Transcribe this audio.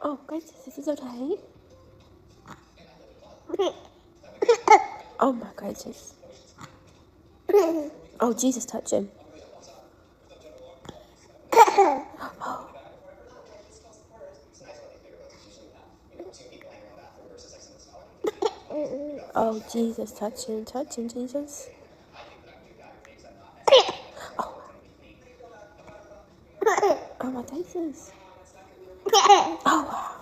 Oh, guys, this is okay. Oh my goodness. Oh, Jesus, touch him. Oh. Oh, Jesus, touch him, Jesus. Oh, oh my goodness. Oh, wow.